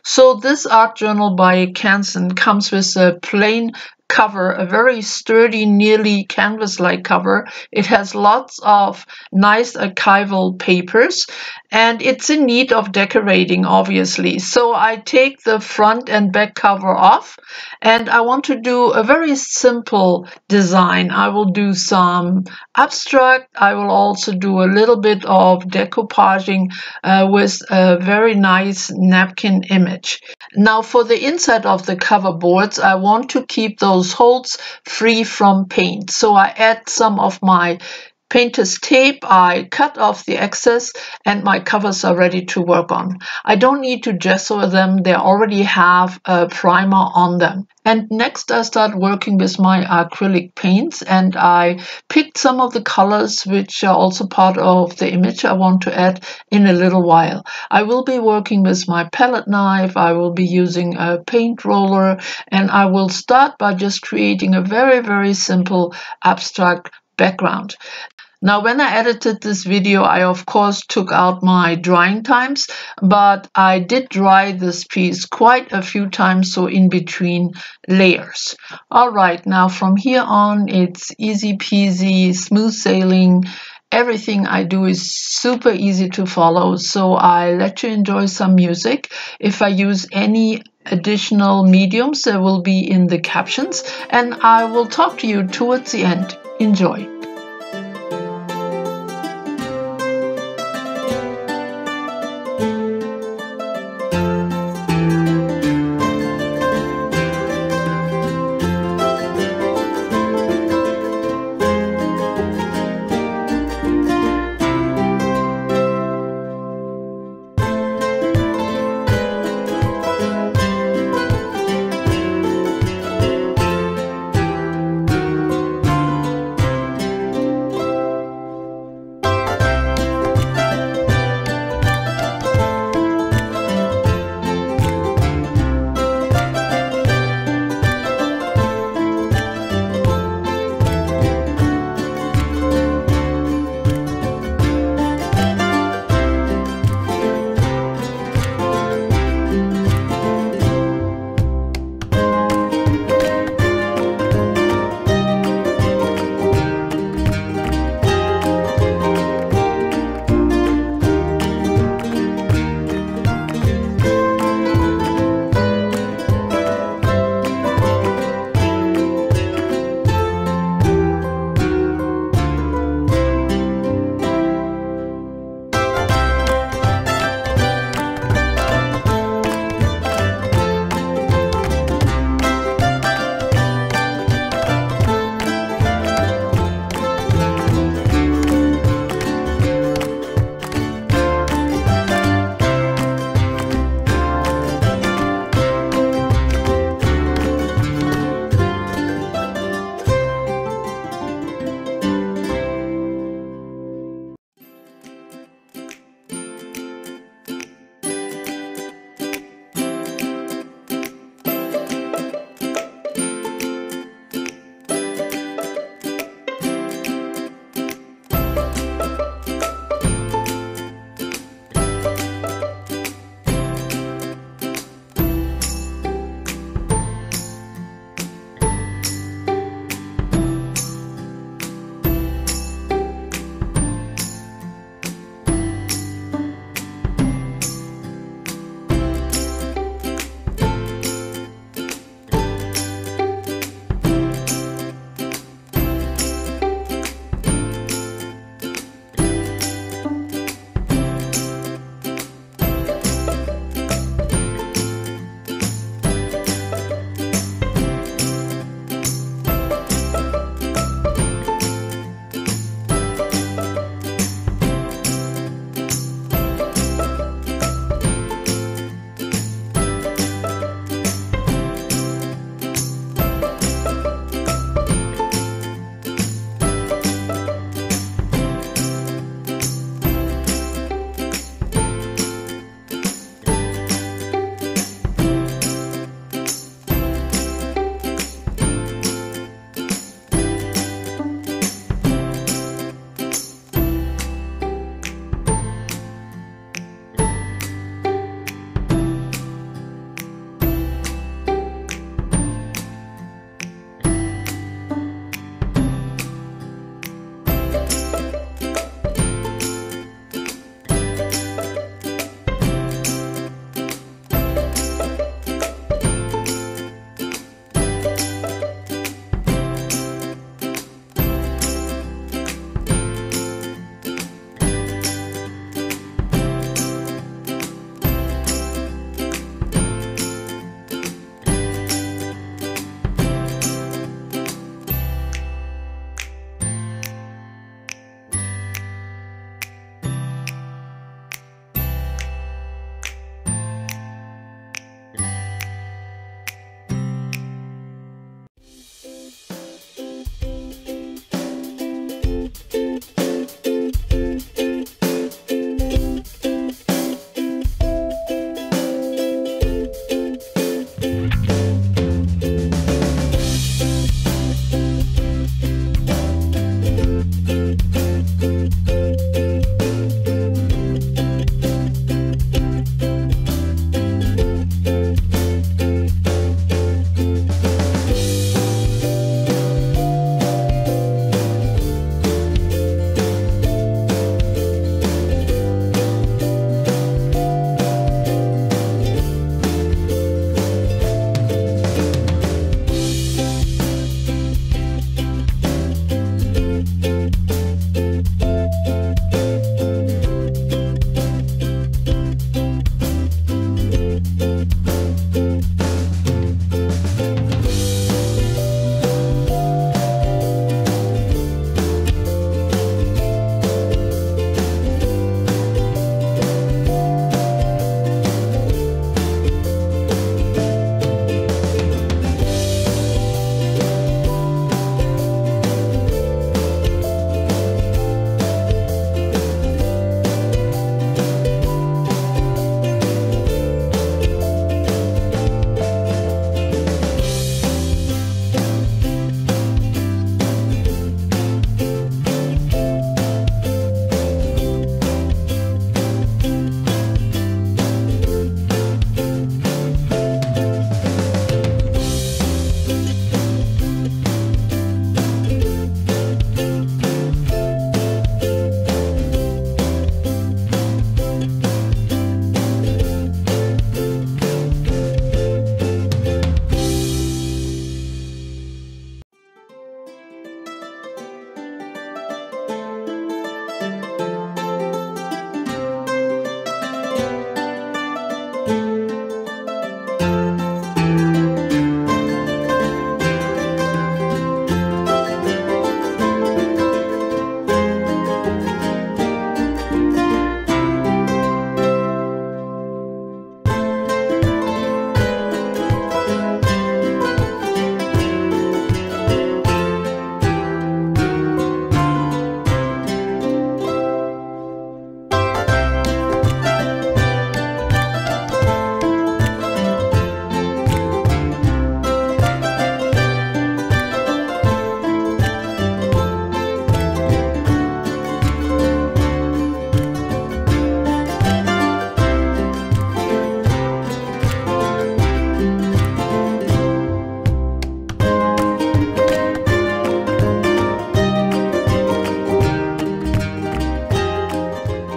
So this art journal by Canson comes with a plain cover, a very sturdy, nearly canvas-like cover. It has lots of nice archival papers, and it's in need of decorating, obviously. So I take the front and back cover off, and I want to do a very simple design. I will do some abstract. I will also do a little bit of decoupaging with a very nice napkin image. Now for the inside of the cover boards, I want to keep those holes free from paint. So I add some of my painter's tape, I cut off the excess, and my covers are ready to work on. I don't need to gesso them, they already have a primer on them. And next I start working with my acrylic paints, and I picked some of the colors which are also part of the image I want to add in a little while. I will be working with my palette knife, I will be using a paint roller, and I will start by just creating a very simple abstract background. Now, when I edited this video, I of course took out my drying times, but I did dry this piece quite a few times, so in between layers. All right, now from here on, it's easy peasy, smooth sailing. Everything I do is super easy to follow, so I let you enjoy some music. If I use any additional mediums, they will be in the captions, and I will talk to you towards the end. Enjoy.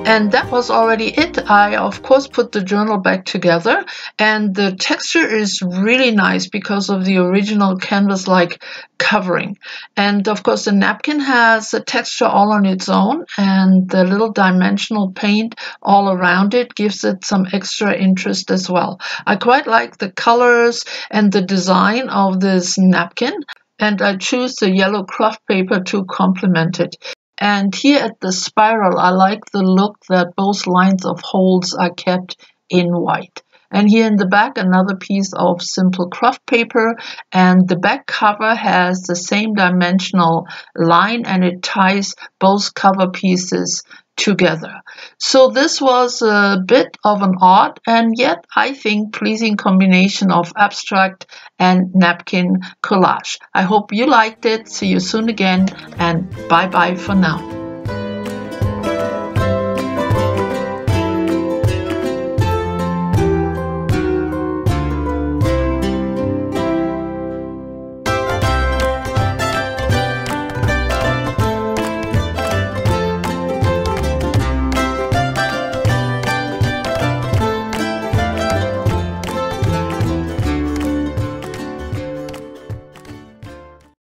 And that was already it. I, of course, put the journal back together, and the texture is really nice because of the original canvas-like covering. And, of course, the napkin has a texture all on its own, and the little dimensional paint all around it gives it some extra interest as well. I quite like the colors and the design of this napkin, and I choose the yellow craft paper to complement it. And here at the spiral, I like the look that both lines of holes are kept in white. And here in the back, another piece of simple craft paper, and the back cover has the same dimensional line, and it ties both cover pieces together. So this was a bit of an odd and yet I think pleasing combination of abstract and napkin collage. I hope you liked it. See you soon again, and bye bye for now.